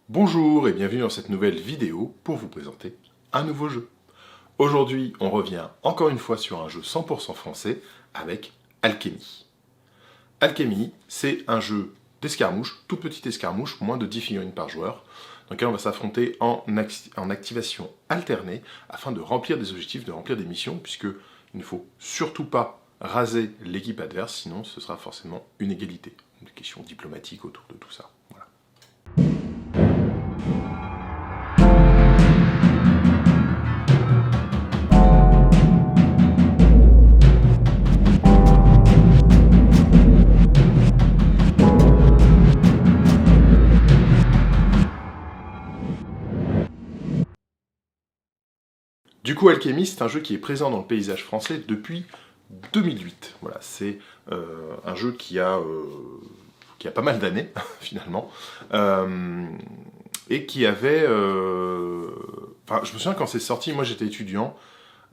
Bonjour et bienvenue dans cette nouvelle vidéo pour vous présenter un nouveau jeu. Aujourd'hui, on revient encore une fois sur un jeu 100% français avec Alchemy. Alchemy, c'est un jeu d'escarmouche, toute petite escarmouche, moins de 10 figurines par joueur, dans lequel on va s'affronter en activation alternée afin de remplir des objectifs, de remplir des missions, puisque il ne faut surtout pas raser l'équipe adverse, sinon ce sera forcément une égalité. Une question diplomatique autour de tout ça. Voilà. Du coup, Alchemy, c'est un jeu qui est présent dans le paysage français depuis 2008. Voilà, c'est un jeu qui a pas mal d'années, finalement, et qui avait... Enfin, je me souviens quand c'est sorti, moi j'étais étudiant,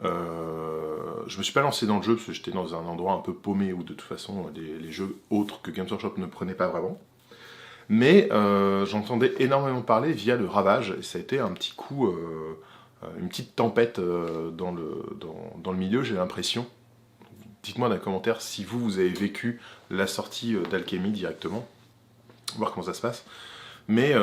je me suis pas lancé dans le jeu parce que j'étais dans un endroit un peu paumé où de toute façon les jeux autres que Games Workshop ne prenaient pas vraiment. Mais j'entendais énormément parler via le Ravage, et ça a été un petit coup, une petite tempête dans le milieu, j'ai l'impression. Dites-moi dans les commentaires si vous avez vécu la sortie d'Alchemy directement, voir comment ça se passe. Mais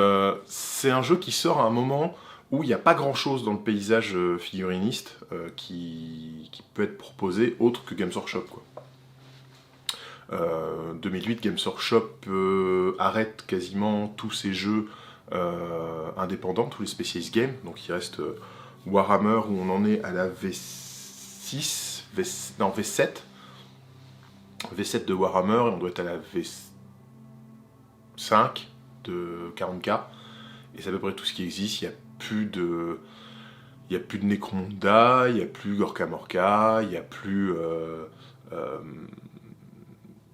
c'est un jeu qui sort à un moment où il n'y a pas grand-chose dans le paysage figuriniste qui peut être proposé autre que Games Workshop, quoi. 2008, Games Workshop arrête quasiment tous ses jeux indépendants, tous les Specialist Games, donc il reste Warhammer où on en est à la V6, non V7, V7 de Warhammer et on doit être à la V5 de 40K, et c'est à peu près tout ce qui existe. Il n'y a plus de... Il n'y a plus de Necromunda, il n'y a plus Gorka Morka, il n'y a plus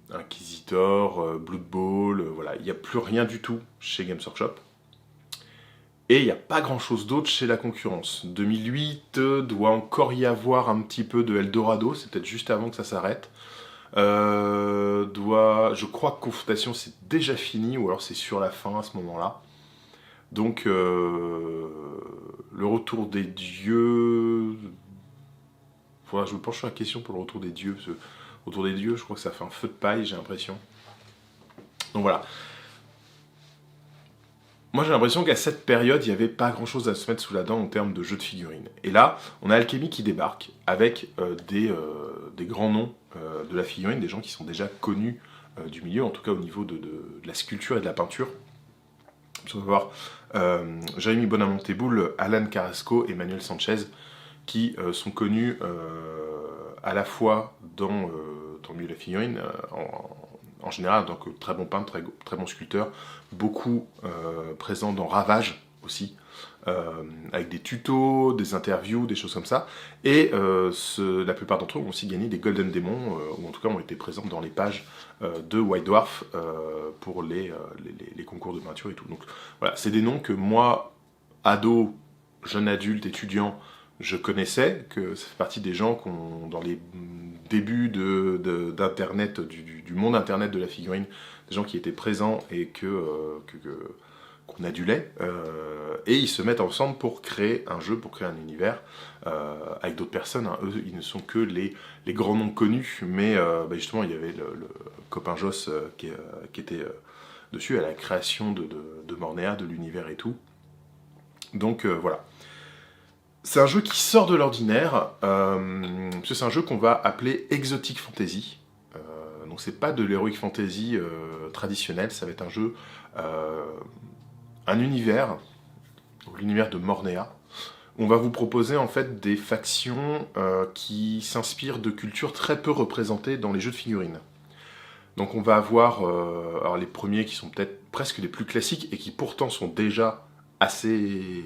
Inquisitor, Blood Bowl, voilà, il n'y a plus rien du tout chez Games Workshop. Et il n'y a pas grand chose d'autre chez la concurrence. 2008 doit encore y avoir un petit peu de Eldorado, c'est peut-être juste avant que ça s'arrête. Je crois que Confrontation c'est déjà fini, ou alors c'est sur la fin à ce moment-là. Donc le retour des dieux... Faudra que je me penche sur la question pour le retour des dieux, parce que retour des dieux, je crois que ça fait un feu de paille, j'ai l'impression. Donc voilà. Moi j'ai l'impression qu'à cette période, il n'y avait pas grand chose à se mettre sous la dent en termes de jeux de figurines. Et là, on a Alchemy qui débarque avec des grands noms de la figurine, des gens qui sont déjà connus du milieu, en tout cas au niveau de la sculpture et de la peinture. On va voir Jérémy Bonamonte-Boul, Alan Carrasco et Manuel Sanchez, qui sont connus à la fois dans le milieu de la figurine, en général, donc très bon peintre, très bon sculpteur, beaucoup présent dans Ravage aussi, avec des tutos, des interviews, des choses comme ça. Et la plupart d'entre eux ont aussi gagné des Golden Demons, ou en tout cas ont été présents dans les pages de White Dwarf pour les concours de peinture et tout. Donc voilà, c'est des noms que moi, ado, jeune adulte, étudiant, je connaissais, que ça fait partie des gens qui ont, dans les débuts d'Internet, du monde Internet de la figurine, des gens qui étaient présents et qu'on adulait, et ils se mettent ensemble pour créer un jeu, pour créer un univers, avec d'autres personnes, hein. Eux, ils ne sont que les grands noms connus, mais justement, il y avait le copain Joss qui était dessus, à la création de Mornéa, de l'univers et tout. Donc voilà. C'est un jeu qui sort de l'ordinaire, parce que c'est un jeu qu'on va appeler Exotic Fantasy. Donc c'est pas de l'Heroic Fantasy traditionnel, ça va être un jeu, un univers, l'univers de Mornéa. On va vous proposer en fait des factions qui s'inspirent de cultures très peu représentées dans les jeux de figurines. Donc on va avoir alors les premiers qui sont peut-être presque les plus classiques et qui pourtant sont déjà assez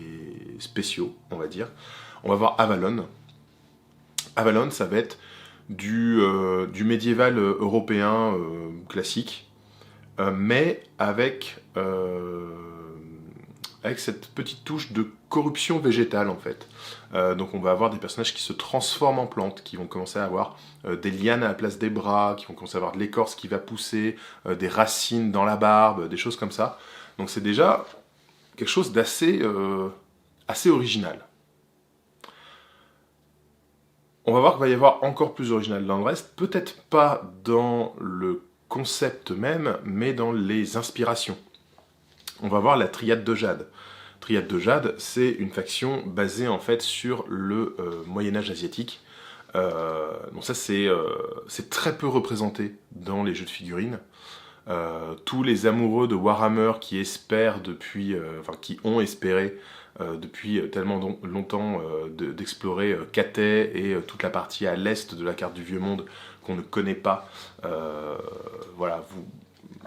spéciaux, on va dire. On va voir Avalon. Avalon, ça va être du médiéval européen classique, mais avec cette petite touche de corruption végétale, en fait. Donc on va avoir des personnages qui se transforment en plantes, qui vont commencer à avoir des lianes à la place des bras, qui vont commencer à avoir de l'écorce qui va pousser, des racines dans la barbe, des choses comme ça. Donc c'est déjà quelque chose d'assez assez original. On va voir qu'il va y avoir encore plus original dans le reste, peut-être pas dans le concept même, mais dans les inspirations. On va voir la Triade de Jade. Triade de Jade, c'est une faction basée en fait sur le Moyen-Âge asiatique. Donc ça c'est très peu représenté dans les jeux de figurines. Tous les amoureux de Warhammer qui espèrent depuis, qui ont espéré depuis tellement longtemps d'explorer Cathay et toute la partie à l'est de la carte du Vieux Monde qu'on ne connaît pas. Voilà,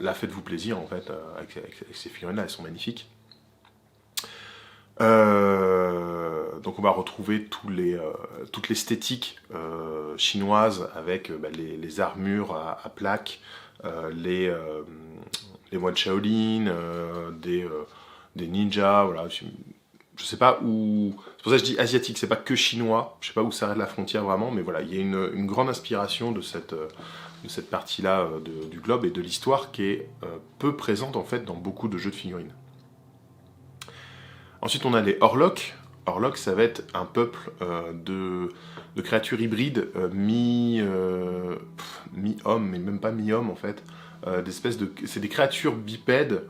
là faites-vous plaisir en fait avec ces figurines-là, elles sont magnifiques. Donc on va retrouver toute l'esthétique chinoise avec les armures à plaques, les moines Shaolin, des ninjas, voilà. Je sais pas où... C'est pour ça que je dis asiatique, c'est pas que chinois, je sais pas où s'arrête la frontière vraiment, mais voilà, il y a une grande inspiration de cette partie-là du globe et de l'histoire qui est peu présente en fait dans beaucoup de jeux de figurines. Ensuite, on a les Orlok. Orlok, ça va être un peuple de créatures hybrides mi-homme, mais même pas mi-homme en fait. C'est des créatures bipèdes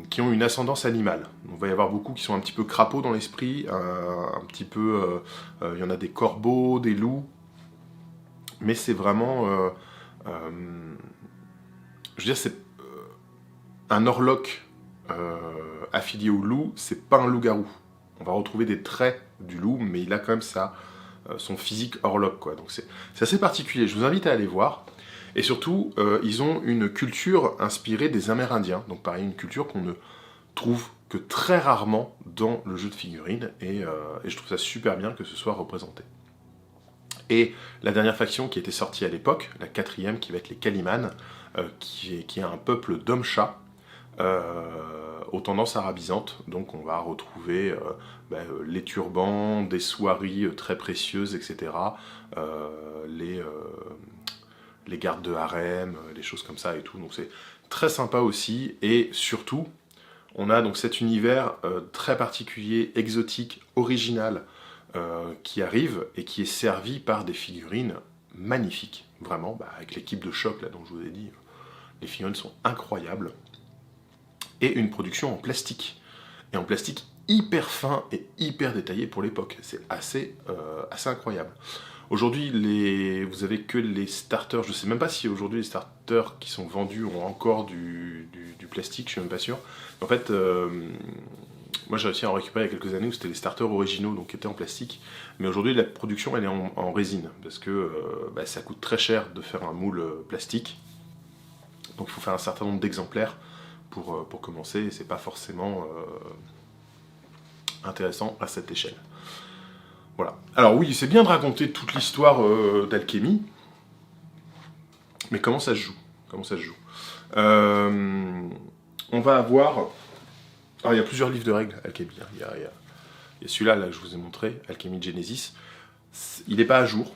qui ont une ascendance animale. On va y avoir beaucoup qui sont un petit peu crapauds dans l'esprit, un petit peu... Il y en a des corbeaux, des loups, mais c'est vraiment... je veux dire, c'est un Orlok affilié au loup, c'est pas un loup-garou. On va retrouver des traits du loup, mais il a quand même son physique Orlok, quoi. Donc c'est assez particulier. Je vous invite à aller voir. Et surtout, ils ont une culture inspirée des Amérindiens. Donc pareil, une culture qu'on ne trouve que très rarement dans le jeu de figurines. Et je trouve ça super bien que ce soit représenté. Et la dernière faction qui était sortie à l'époque, la 4e, qui va être les Kalimans, qui est un peuple d'hommes-chats, aux tendances arabisantes. Donc on va retrouver les turbans, des soieries très précieuses, etc. Les gardes de harem, les choses comme ça et tout. Donc c'est très sympa aussi. Et surtout, on a donc cet univers très particulier, exotique, original, qui arrive et qui est servi par des figurines magnifiques. Vraiment, avec l'équipe de choc là dont je vous ai dit, les figurines sont incroyables. Et une production en plastique. Et en plastique hyper fin et hyper détaillé pour l'époque. C'est assez incroyable. Aujourd'hui, vous avez que les starters. Je ne sais même pas si aujourd'hui les starters qui sont vendus ont encore du plastique, je suis même pas sûr. En fait, moi j'ai réussi à en récupérer il y a quelques années où c'était les starters originaux, donc qui étaient en plastique. Mais aujourd'hui, la production elle est en résine. Parce que ça coûte très cher de faire un moule plastique. Donc il faut faire un certain nombre d'exemplaires pour commencer, et c'est pas forcément intéressant à cette échelle. Voilà. Alors oui, c'est bien de raconter toute l'histoire d'Alchemy, mais comment ça se joue? On va avoir... Alors il y a plusieurs livres de règles, Alchemy. Il y a celui-là là, que je vous ai montré, Alchemy Genesis. Il n'est pas à jour.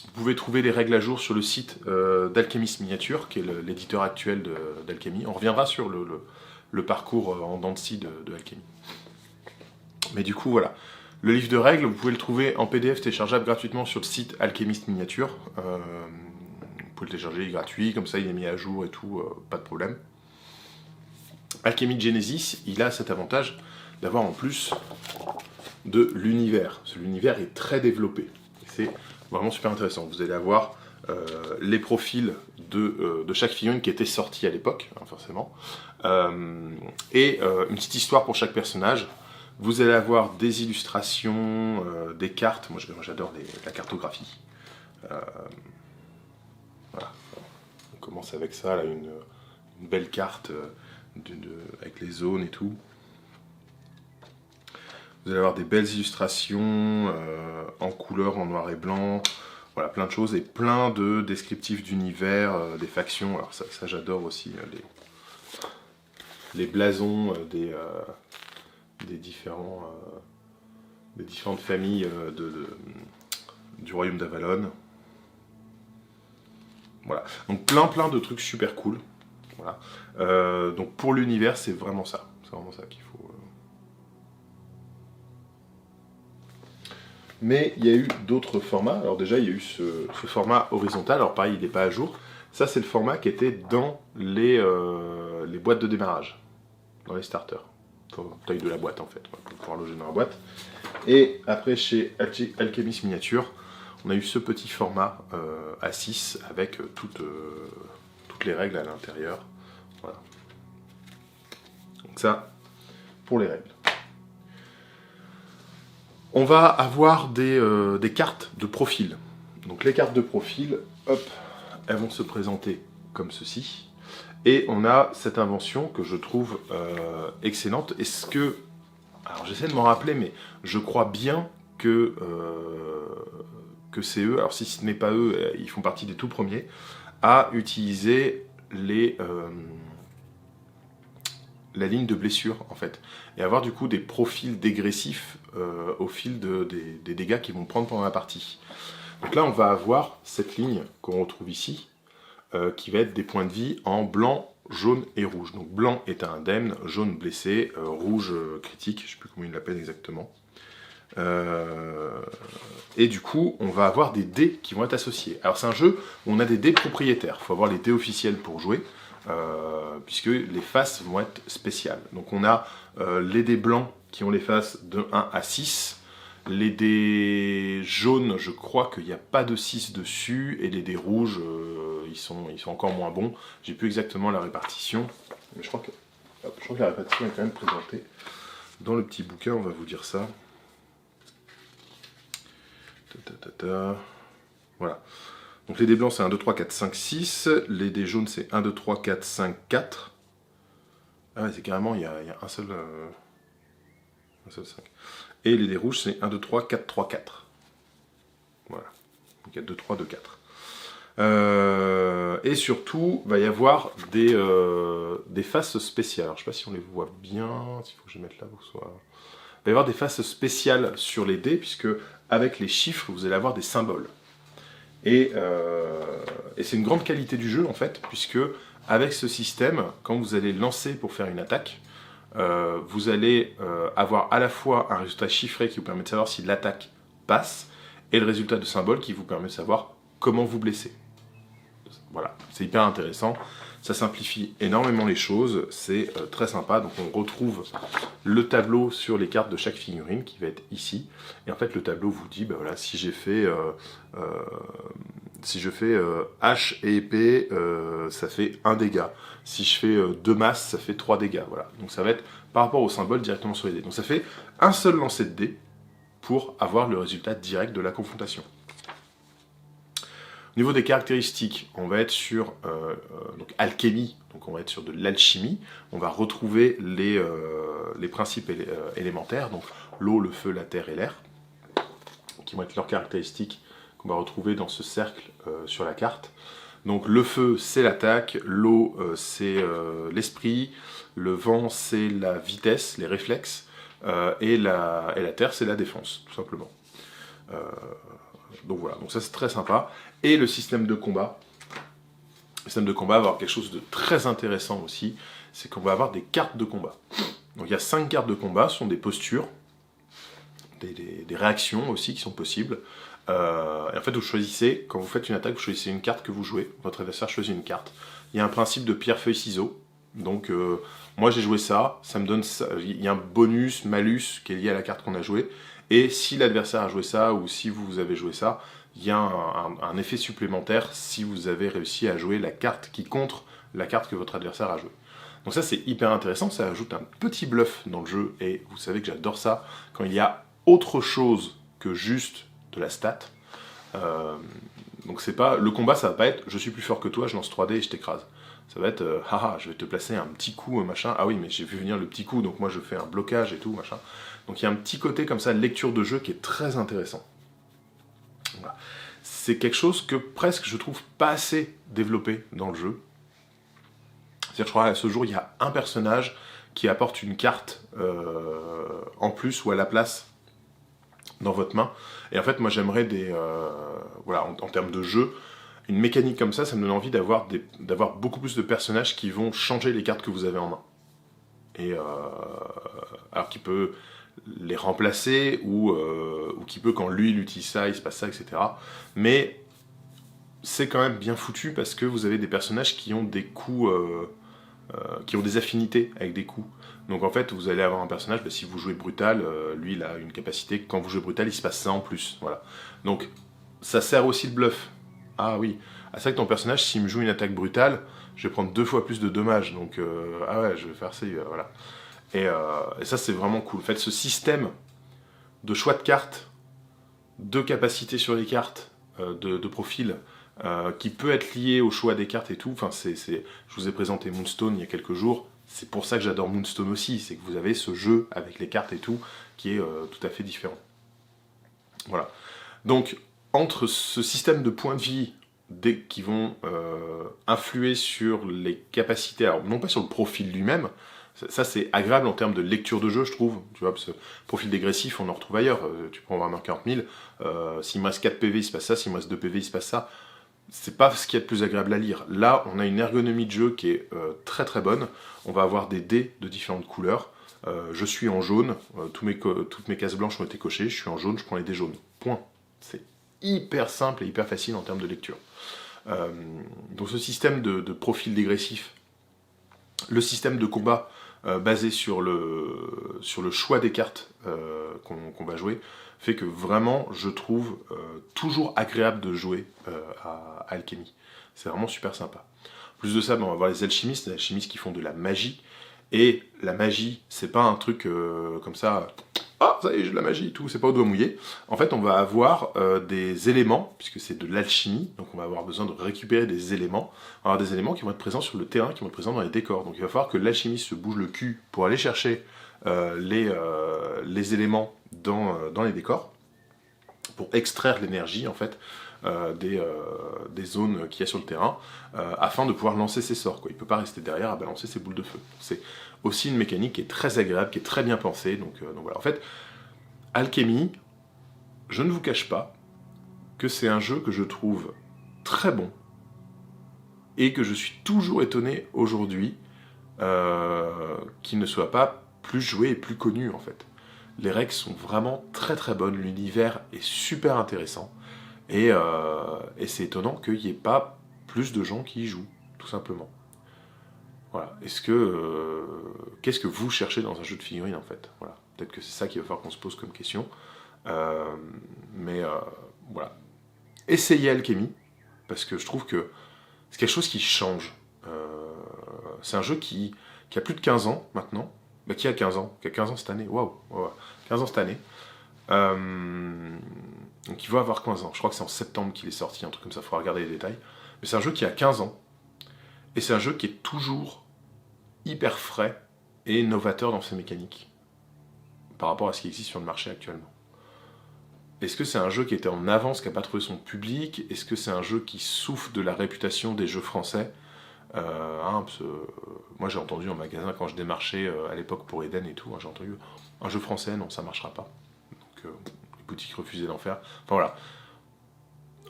Vous pouvez trouver les règles à jour sur le site d'Alchemist Miniature, qui est l'éditeur actuel d'Alchemy. On reviendra sur le parcours en dents de scie de Alchemy. Mais du coup, voilà. Le livre de règles, vous pouvez le trouver en PDF téléchargeable gratuitement sur le site Alchemist Miniature. Vous pouvez le télécharger, il est gratuit, comme ça il est mis à jour et tout, pas de problème. Alchemy Genesis, il a cet avantage d'avoir en plus de l'univers. L'univers est très développé. C'est vraiment super intéressant. Vous allez avoir les profils de chaque figurine qui était sortie à l'époque, hein, forcément, et une petite histoire pour chaque personnage. Vous allez avoir des illustrations, des cartes. Moi j'adore la cartographie. Voilà. On commence avec ça, là, une belle carte avec les zones et tout. Vous allez avoir des belles illustrations en couleur, en noir et blanc. Voilà, plein de choses et plein de descriptifs d'univers, des factions. Alors ça j'adore aussi, les blasons des différentes familles du royaume d'Avalon. Voilà, donc plein de trucs super cool. Voilà. Donc pour l'univers, c'est vraiment ça. c'est vraiment ça qu'il faut... Mais il y a eu d'autres formats. Alors déjà, il y a eu ce format horizontal. Alors pareil, il n'est pas à jour. Ça, c'est le format qui était dans les boîtes de démarrage, dans les starters. Taille de la boîte, en fait, pour pouvoir loger dans la boîte. Et après, chez Alchemist Miniature, on a eu ce petit format A6 avec toutes les règles à l'intérieur. Voilà. Donc ça, pour les règles. On va avoir des cartes de profil. Donc les cartes de profil, hop, elles vont se présenter comme ceci. Et on a cette invention que je trouve excellente. Est-ce que... Alors j'essaie de m'en rappeler, mais je crois bien que c'est eux, alors si ce n'est pas eux, ils font partie des tout premiers, à utiliser la ligne de blessure, en fait. Et avoir du coup des profils dégressifs au fil des dégâts qu'ils vont prendre pendant la partie. Donc là, on va avoir cette ligne qu'on retrouve ici, qui va être des points de vie en blanc, jaune et rouge. Donc blanc est un indemne, jaune blessé, rouge critique, je ne sais plus comment il l'appelle exactement. Et du coup, on va avoir des dés qui vont être associés. Alors c'est un jeu où on a des dés propriétaires. Il faut avoir les dés officiels pour jouer, puisque les faces vont être spéciales. Donc on a les dés blancs qui ont les faces de 1 à 6. Les dés jaunes, je crois qu'il n'y a pas de 6 dessus, et les dés rouges, ils sont encore moins bons. J'ai plus exactement la répartition, mais je crois que la répartition est quand même présentée dans le petit bouquin, on va vous dire ça. Voilà. Donc les dés blancs, c'est 1, 2, 3, 4, 5, 6. Les dés jaunes, c'est 1, 2, 3, 4, 5, 4. Ah ouais, c'est carrément, il y a un seul 5. Et les dés rouges, c'est 1, 2, 3, 4, 3, 4. Voilà. Donc il y a 2, 3, 2, 4. Et surtout, il va y avoir des faces spéciales. Alors, je ne sais pas si on les voit bien. Il faut que je mette là pour que ce soit... Il va y avoir des faces spéciales sur les dés, puisque avec les chiffres, vous allez avoir des symboles. Et c'est une grande qualité du jeu, en fait, puisque avec ce système, quand vous allez lancer pour faire une attaque, vous allez avoir à la fois un résultat chiffré qui vous permet de savoir si l'attaque passe, et le résultat de symbole qui vous permet de savoir comment vous blesser. Voilà, c'est hyper intéressant, ça simplifie énormément les choses, c'est très sympa. Donc on retrouve le tableau sur les cartes de chaque figurine qui va être ici, et en fait le tableau vous dit, ben voilà, si je fais hache et épée, ça fait 1 dégât. Si je fais 2 masses, ça fait 3 dégâts. Voilà. Donc ça va être par rapport au symbole directement sur les dés. Donc ça fait un seul lancer de dés pour avoir le résultat direct de la confrontation. Au niveau des caractéristiques, on va être sur donc alchimie, donc on va être sur de l'alchimie. On va retrouver les principes élémentaires, donc l'eau, le feu, la terre et l'air, qui vont être leurs caractéristiques qu'on va retrouver dans ce cercle sur la carte. Donc le feu, c'est l'attaque, l'eau, c'est l'esprit, le vent, c'est la vitesse, les réflexes, et la terre, c'est la défense, tout simplement. Donc voilà, donc ça c'est très sympa. Et le système de combat va avoir quelque chose de très intéressant aussi, c'est qu'on va avoir des cartes de combat. Donc il y a 5 cartes de combat, ce sont des postures, des réactions aussi qui sont possibles. Et en fait, vous choisissez, quand vous faites une attaque, vous choisissez une carte que vous jouez, votre adversaire choisit une carte. Il y a un principe de pierre, feuille, ciseaux. Donc moi j'ai joué ça, ça me donne ça. Il y a un bonus, malus qui est lié à la carte qu'on a jouée. Et si l'adversaire a joué ça, ou si vous avez joué ça, il y a un effet supplémentaire si vous avez réussi à jouer la carte qui contre la carte que votre adversaire a jouée. Donc ça c'est hyper intéressant, ça ajoute un petit bluff dans le jeu, et vous savez que j'adore ça, quand il y a autre chose que juste de la stat. Donc c'est pas, le combat ça va pas être je suis plus fort que toi, je lance 3 dés et je t'écrase. Ça va être haha, je vais te placer un petit coup, machin. Ah oui, mais j'ai vu venir le petit coup, donc moi je fais un blocage et tout, machin. Donc il y a un petit côté comme ça, lecture de jeu, qui est très intéressant. Voilà. C'est quelque chose que presque je trouve pas assez développé dans le jeu. C'est-à-dire, je crois à ce jour, il y a un personnage qui apporte une carte en plus ou à la place dans votre main. Et en fait, moi j'aimerais voilà, en termes de jeu, une mécanique comme ça me donne envie d'avoir beaucoup plus de personnages qui vont changer les cartes que vous avez en main. et alors qu'il peut les remplacer, ou qu'il peut, quand lui il utilise ça, il se passe ça, etc. Mais c'est quand même bien foutu, parce que vous avez des personnages qui ont des coups, qui ont des affinités avec des coups. Donc en fait, vous allez avoir un personnage, si vous jouez brutal, lui il a une capacité, quand vous jouez brutal, il se passe ça en plus. Voilà. Donc ça sert aussi le bluff. Ah oui, c'est vrai que ton personnage, s'il me joue une attaque brutale, je vais prendre 2 fois plus de dommages, donc ah ouais, je vais faire ça, voilà. Et ça, c'est vraiment cool. En fait, ce système de choix de cartes, de capacité sur les cartes, de profil, qui peut être lié au choix des cartes et tout. Enfin, je vous ai présenté Moonstone il y a quelques jours. C'est pour ça que j'adore Moonstone aussi. C'est que vous avez ce jeu avec les cartes et tout qui est tout à fait différent. Voilà. Donc, entre ce système de points de vie qui vont influer sur les capacités, alors non pas sur le profil lui-même, ça c'est agréable en termes de lecture de jeu, je trouve, tu vois, parce que profil dégressif, on en retrouve ailleurs, tu prends Warhammer 40 000, s'il me reste 4 PV, il se passe ça, s'il me reste 2 PV, il se passe ça, c'est pas ce qui est le plus agréable à lire. Là, on a une ergonomie de jeu qui est très très bonne, on va avoir des dés de différentes couleurs, je suis en jaune, toutes mes cases blanches ont été cochées, je suis en jaune, je prends les dés jaunes, point. C'est hyper simple et hyper facile en termes de lecture. Donc ce système de profil dégressif, le système de combat basé sur le choix des cartes qu'on va jouer, fait que vraiment, je trouve toujours agréable de jouer à Alchemy. C'est vraiment super sympa. En plus de ça, on va voir les alchimistes qui font de la magie. Et la magie, c'est pas un truc comme ça, ah, ça y est, j'ai de la magie et tout, c'est pas au doigt mouillé. En fait, on va avoir des éléments, puisque c'est de l'alchimie, donc on va avoir besoin de récupérer des éléments. On va avoir des éléments qui vont être présents sur le terrain, qui vont être présents dans les décors. Donc il va falloir que l'alchimiste se bouge le cul pour aller chercher les éléments dans les décors, pour extraire l'énergie, en fait, des zones qu'il y a sur le terrain, afin de pouvoir lancer ses sorts, quoi. Il ne peut pas rester derrière à balancer ses boules de feu. C'est aussi une mécanique qui est très agréable, qui est très bien pensée. Donc voilà. En fait, Alchemy, je ne vous cache pas que c'est un jeu que je trouve très bon, et que je suis toujours étonné aujourd'hui qu'il ne soit pas plus joué et plus connu, en fait. Les règles sont vraiment très très bonnes, l'univers est super intéressant, et c'est étonnant qu'il n'y ait pas plus de gens qui y jouent, tout simplement. Voilà. Qu'est-ce que vous cherchez dans un jeu de figurines, en fait? Voilà. Peut-être que c'est ça qu'il va falloir qu'on se pose comme question. Voilà. Essayez Alchemy, parce que je trouve que c'est quelque chose qui change. C'est un jeu qui a plus de 15 ans maintenant. Bah, qui a 15 ans? Qui a 15 ans cette année? Waouh! 15 ans cette année. Donc il va avoir 15 ans. Je crois que c'est en septembre qu'il est sorti, un truc comme ça, il faudra regarder les détails. Mais c'est un jeu qui a 15 ans. Et c'est un jeu qui est toujours hyper frais et novateur dans ses mécaniques, par rapport à ce qui existe sur le marché actuellement. Est-ce que c'est un jeu qui était en avance, qui n'a pas trouvé son public? Est-ce que c'est un jeu qui souffre de la réputation des jeux français? Moi j'ai entendu en magasin, quand je démarchais à l'époque pour Eden et tout, j'ai entendu un jeu français, non, ça marchera pas. Donc les boutiques refusaient d'en faire. Enfin voilà.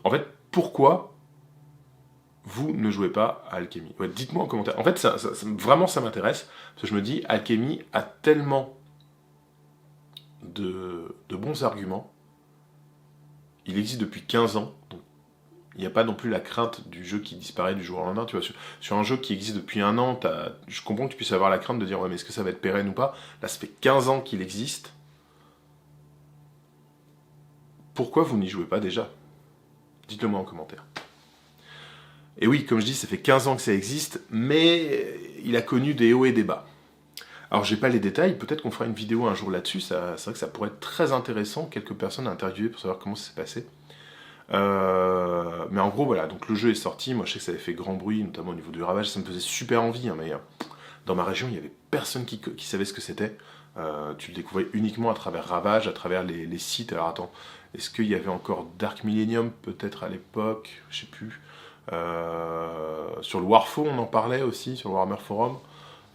En fait, pourquoi vous ne jouez pas à Alchemy? Ouais, dites-moi en commentaire. En fait, vraiment ça m'intéresse, parce que je me dis, Alchemy a tellement de bons arguments. Il existe depuis 15 ans, donc il n'y a pas non plus la crainte du jeu qui disparaît du jour au lendemain. Tu vois, sur un jeu qui existe depuis un an, je comprends que tu puisses avoir la crainte de dire ouais, mais est-ce que ça va être pérenne ou pas? Là, ça fait 15 ans qu'il existe. Pourquoi vous n'y jouez pas déjà? Dites-le moi en commentaire. Et oui, comme je dis, ça fait 15 ans que ça existe, mais il a connu des hauts et des bas. Alors, j'ai pas les détails, peut-être qu'on fera une vidéo un jour là-dessus, c'est vrai que ça pourrait être très intéressant, quelques personnes à interviewer pour savoir comment ça s'est passé. Mais en gros, voilà, donc le jeu est sorti, moi je sais que ça avait fait grand bruit, notamment au niveau du Ravage, ça me faisait super envie, hein, mais dans ma région, il n'y avait personne qui savait ce que c'était. Tu le découvrais uniquement à travers Ravage, à travers les sites. Alors attends, est-ce qu'il y avait encore Dark Millennium, peut-être à l'époque? Je sais plus. Sur le Warfo, on en parlait aussi, sur le Warhammer Forum.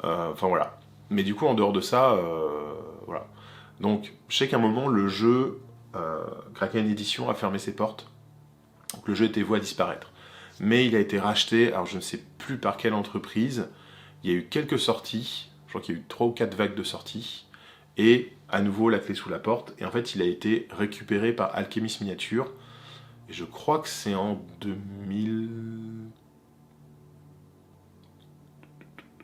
Enfin voilà. Mais du coup, en dehors de ça, voilà. Donc, je sais qu'à un moment, le jeu Kraken Edition a fermé ses portes. Donc, le jeu était voué à disparaître. Mais il a été racheté, alors je ne sais plus par quelle entreprise. Il y a eu quelques sorties. Je crois qu'il y a eu 3 ou 4 vagues de sorties. Et à nouveau, la clé sous la porte. Et en fait, il a été récupéré par Alchemist Miniature. Et je crois que c'est en 2000...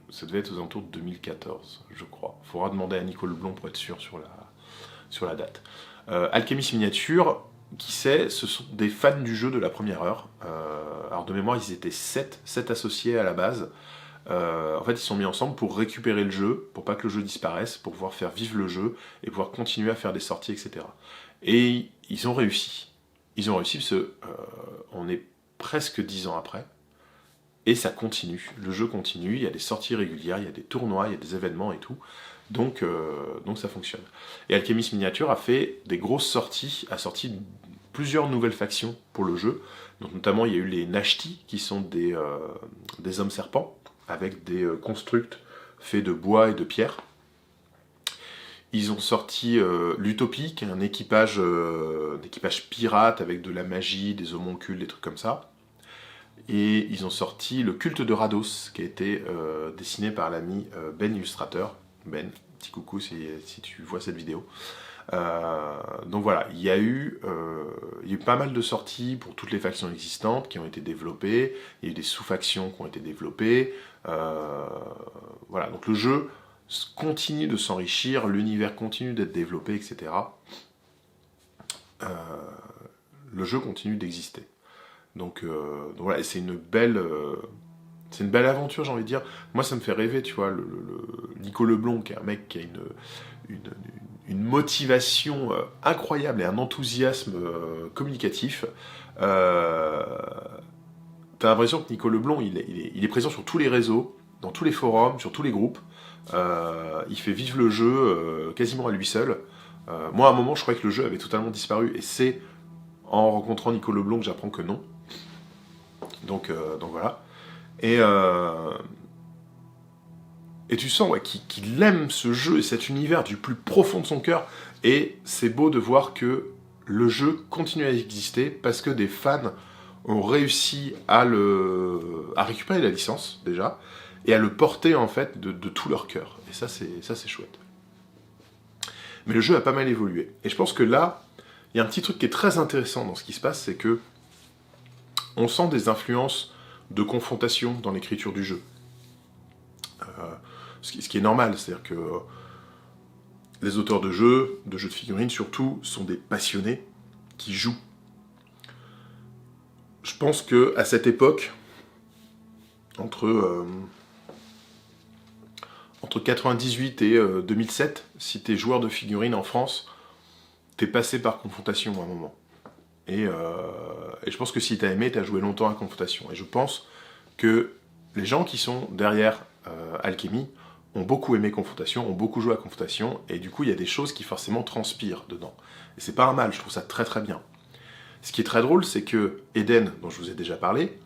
Ça devait être aux alentours de 2014, je crois. Il faudra demander à Nico Leblond pour être sûr sur la date. Alchemist Miniature, qui sait, ce sont des fans du jeu de la première heure. Alors de mémoire, ils étaient 7 associés à la base. En fait, ils se sont mis ensemble pour récupérer le jeu, pour pas que le jeu disparaisse, pour pouvoir faire vivre le jeu et pouvoir continuer à faire des sorties, etc. Et ils ont réussi. Ils ont réussi parce que on est presque 10 ans après. Et ça continue, le jeu continue, il y a des sorties régulières, il y a des tournois, il y a des événements et tout. Donc ça fonctionne. Et Alchemist Miniature a fait des grosses sorties, a sorti plusieurs nouvelles factions pour le jeu. Donc notamment il y a eu les Nashti, qui sont des hommes serpents, avec des constructs faits de bois et de pierre. Ils ont sorti l'Utopie, qui est un équipage pirate avec de la magie, des homoncules, des trucs comme ça. Et ils ont sorti le culte de Rados, qui a été dessiné par l'ami Ben Illustrateur. Ben, petit coucou si tu vois cette vidéo. Donc voilà, il y a eu pas mal de sorties pour toutes les factions existantes qui ont été développées. Il y a eu des sous-factions qui ont été développées. Voilà, donc le jeu continue de s'enrichir, l'univers continue d'être développé, etc. Le jeu continue d'exister. Donc voilà, c'est une belle aventure, j'ai envie de dire. Moi, ça me fait rêver, tu vois, Nico Leblond, qui est un mec qui a une motivation incroyable et un enthousiasme communicatif. T'as l'impression que Nico Leblond, il est présent sur tous les réseaux, dans tous les forums, sur tous les groupes. Il fait vivre le jeu quasiment à lui seul. Moi, à un moment, je croyais que le jeu avait totalement disparu, et c'est en rencontrant Nico Leblond que j'apprends que non. Donc voilà. Et tu sens qu'il aime ce jeu et cet univers du plus profond de son cœur. Et c'est beau de voir que le jeu continue à exister parce que des fans ont réussi à récupérer la licence déjà et à le porter en fait de tout leur cœur. Et ça c'est chouette. Mais le jeu a pas mal évolué. Et je pense que là, il y a un petit truc qui est très intéressant dans ce qui se passe, c'est que on sent des influences de confrontation dans l'écriture du jeu. Ce qui est normal, c'est-à-dire que les auteurs de jeux de figurines surtout, sont des passionnés qui jouent. Je pense qu'à cette époque, entre 98 et 2007, si t'es joueur de figurines en France, t'es passé par confrontation à un moment. Et je pense que si t'as aimé, t'as joué longtemps à Confrontation. Et je pense que les gens qui sont derrière Alchemy ont beaucoup aimé Confrontation, ont beaucoup joué à Confrontation, et du coup il y a des choses qui forcément transpirent dedans. Et c'est pas un mal, je trouve ça très très bien. Ce qui est très drôle, c'est que Eden, dont je vous ai déjà parlé,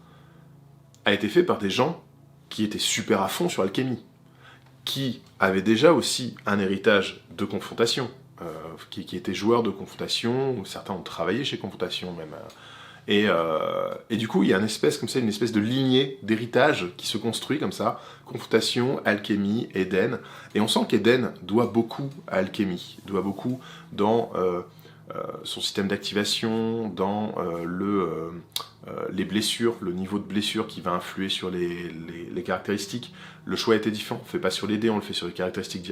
a été fait par des gens qui étaient super à fond sur Alchemy, qui avaient déjà aussi un héritage de Confrontation, qui étaient joueurs de Confrontation, ou certains ont travaillé chez Confrontation même. Et du coup, il y a une espèce de lignée d'héritage qui se construit comme ça. Confrontation, Alchemy, Eden. Et on sent qu'Eden doit beaucoup à Alchemy, doit beaucoup dans son système d'activation, dans les blessures, le niveau de blessure qui va influer sur les caractéristiques. Le choix était différent. On ne fait pas sur les dés, on le fait sur les caractéristiques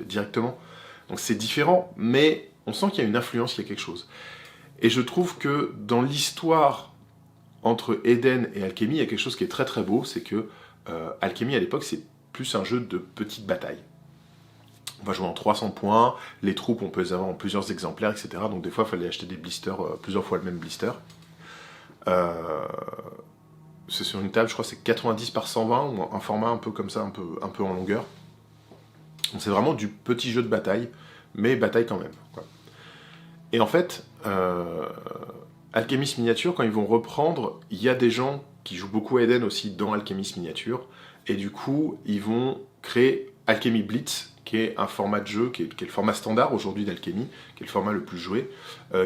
directement. Donc c'est différent, mais on sent qu'il y a une influence, il y a quelque chose. Et je trouve que dans l'histoire entre Eden et Alchemy, il y a quelque chose qui est très très beau, c'est que Alchemy à l'époque c'est plus un jeu de petites batailles. On va jouer en 300 points, les troupes on peut les avoir en plusieurs exemplaires, etc. Donc des fois il fallait acheter des blisters, plusieurs fois le même blister. C'est sur une table, je crois que c'est 90 par 120, ou un format un peu comme ça, un peu en longueur. Donc c'est vraiment du petit jeu de bataille, mais bataille quand même, quoi. Et en fait, Alchemist Miniature, quand ils vont reprendre, il y a des gens qui jouent beaucoup à Eden aussi dans Alchemist Miniature, et du coup, ils vont créer Alchemy Blitz, qui est un format de jeu, qui est le format standard aujourd'hui d'Alchemy, qui est le format le plus joué,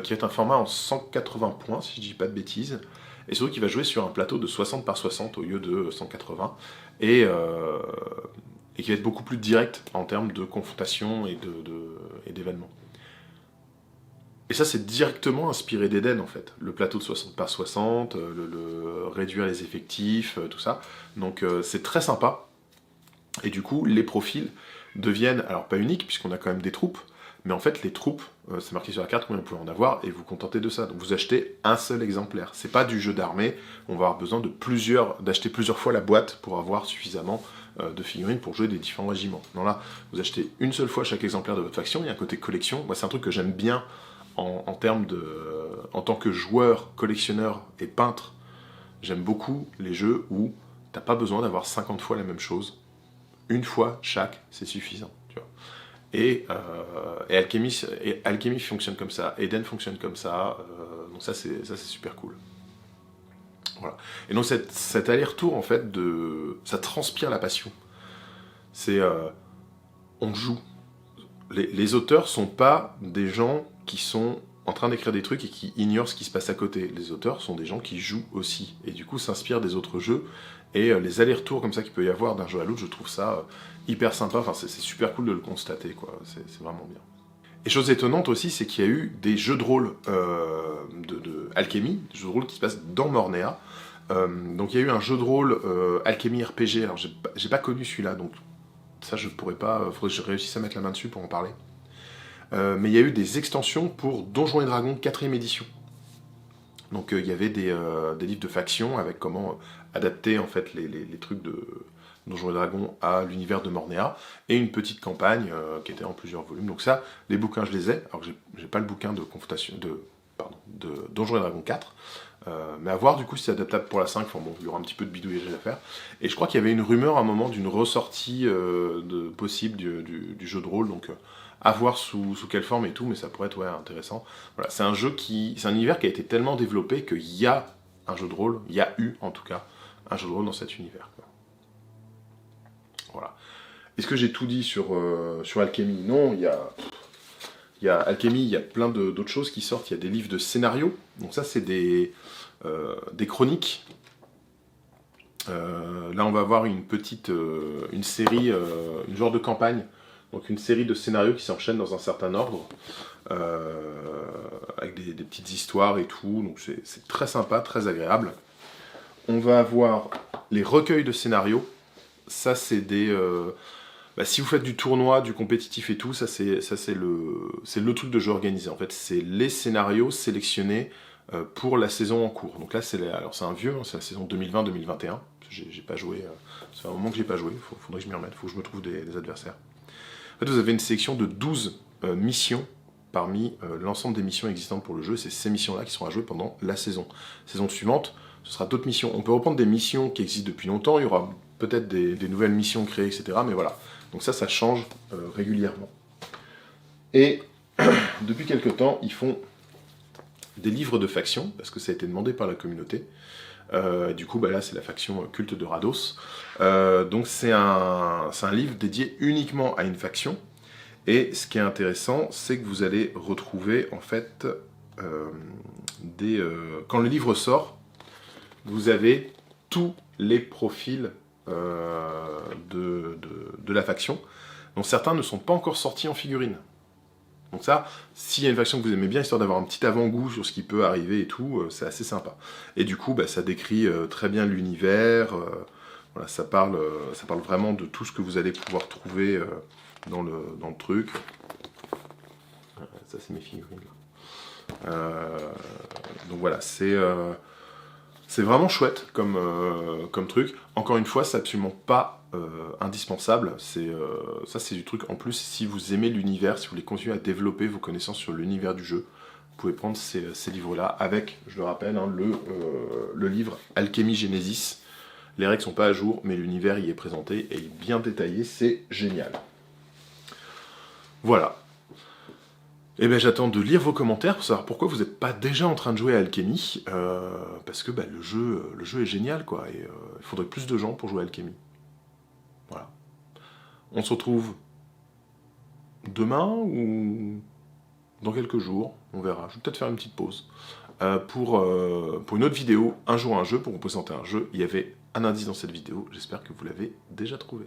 qui est un format en 180 points, si je dis pas de bêtises, et surtout qui va jouer sur un plateau de 60 par 60 au lieu de 180, et et qui va être beaucoup plus direct en termes de confrontation et d'événements. Et ça, c'est directement inspiré d'Eden, en fait. Le plateau de 60 par 60, réduire les effectifs, tout ça. Donc c'est très sympa. Et du coup, les profils deviennent, alors pas uniques, puisqu'on a quand même des troupes, mais en fait, les troupes, c'est marqué sur la carte combien vous pouvez en avoir, et vous contentez de ça. Donc vous achetez un seul exemplaire. C'est pas du jeu d'armée, on va avoir besoin d'acheter plusieurs fois la boîte pour avoir suffisamment de figurines pour jouer des différents régiments. Non, là, vous achetez une seule fois chaque exemplaire de votre faction, il y a un côté collection. Moi, c'est un truc que j'aime bien en termes de... En tant que joueur, collectionneur et peintre, j'aime beaucoup les jeux où t'as pas besoin d'avoir 50 fois la même chose. Une fois chaque, c'est suffisant. Tu vois. Et Alchemy fonctionne comme ça, Eden fonctionne comme ça, donc ça c'est super cool. Voilà. Et donc cet aller-retour, en fait, ça transpire la passion. C'est... on joue. Les auteurs sont pas des gens qui sont en train d'écrire des trucs et qui ignorent ce qui se passe à côté. Les auteurs sont des gens qui jouent aussi, et du coup s'inspirent des autres jeux, et les allers-retours comme ça qu'il peut y avoir d'un jeu à l'autre, je trouve ça hyper sympa, enfin c'est super cool de le constater, quoi. C'est vraiment bien. Et chose étonnante aussi, c'est qu'il y a eu des jeux de rôle de Alchemy, des jeux de rôle qui se passent dans Mornéa. Donc il y a eu un jeu de rôle Alchemy RPG, alors j'ai pas connu celui-là, donc ça je pourrais pas, faudrait que je réussisse à mettre la main dessus pour en parler. Mais il y a eu des extensions pour Donjons et Dragons 4ème édition. Donc il y avait des livres de factions avec comment adapter en fait les trucs de Donjons et Dragons à l'univers de Mornéa, et une petite campagne qui était en plusieurs volumes. Donc ça, les bouquins je les ai, alors que j'ai pas le bouquin de Donjons et Dragons 4, mais à voir du coup si c'est adaptable pour la 5, enfin bon, il y aura un petit peu de bidouillage à faire. Et je crois qu'il y avait une rumeur à un moment d'une ressortie possible du jeu de rôle, donc à voir sous quelle forme et tout, mais ça pourrait être intéressant. Voilà, c'est un univers qui a été tellement développé qu'il y a un jeu de rôle, il y a eu en tout cas un jeu de rôle dans cet univers, quoi. Voilà. Est-ce que j'ai tout dit sur Alchemy? Non, il y a Alchemy, il y a plein d'autres choses qui sortent. Il y a des livres de scénarios. Donc ça, c'est des chroniques. Là, on va avoir une série, une genre de campagne. Donc une série de scénarios qui s'enchaînent dans un certain ordre, avec des petites histoires et tout. Donc c'est très sympa, très agréable. On va avoir les recueils de scénarios. Ça, c'est des... si vous faites du tournoi, du compétitif et tout, c'est le truc de jeu organisé. En fait, c'est les scénarios sélectionnés pour la saison en cours. Donc là, alors c'est un vieux, c'est la saison 2020-2021. J'ai pas joué, c'est un moment que j'ai pas joué, faudrait que je m'y remette, faut que je me trouve des adversaires. En fait, vous avez une sélection de 12 missions parmi l'ensemble des missions existantes pour le jeu. C'est ces missions-là qui seront à jouer pendant la saison. Saison suivante, ce sera d'autres missions. On peut reprendre des missions qui existent depuis longtemps, il y aura peut-être des nouvelles missions créées, etc. Mais voilà. Donc ça change régulièrement. Et depuis quelque temps, ils font des livres de factions, parce que ça a été demandé par la communauté. Du coup, là, c'est la faction culte de Rados. Donc c'est un livre dédié uniquement à une faction. Et ce qui est intéressant, c'est que vous allez retrouver, en fait, quand le livre sort, vous avez tous les profils de la faction, dont certains ne sont pas encore sortis en figurine. Donc ça, s'il y a une faction que vous aimez bien, histoire d'avoir un petit avant-goût sur ce qui peut arriver et tout, c'est assez sympa. Et du coup, ça décrit très bien l'univers, voilà, ça parle vraiment de tout ce que vous allez pouvoir trouver dans le truc. Ça, c'est mes figurines. Donc voilà, c'est vraiment chouette comme truc. Encore une fois, c'est absolument pas indispensable. Ça, c'est du truc en plus, si vous aimez l'univers, si vous voulez continuer à développer vos connaissances sur l'univers du jeu, vous pouvez prendre ces livres-là avec, je le rappelle, le livre Alchemy Genesis. Les règles sont pas à jour, mais l'univers y est présenté et est bien détaillé, c'est génial. Voilà. Et bien j'attends de lire vos commentaires pour savoir pourquoi vous n'êtes pas déjà en train de jouer à Alchemy, parce que le jeu est génial, quoi, et il faudrait plus de gens pour jouer à Alchemy. Voilà. On se retrouve demain ou dans quelques jours, on verra. Je vais peut-être faire une petite pause pour une autre vidéo, un jour un jeu, pour vous présenter un jeu. Il y avait un indice dans cette vidéo, j'espère que vous l'avez déjà trouvé.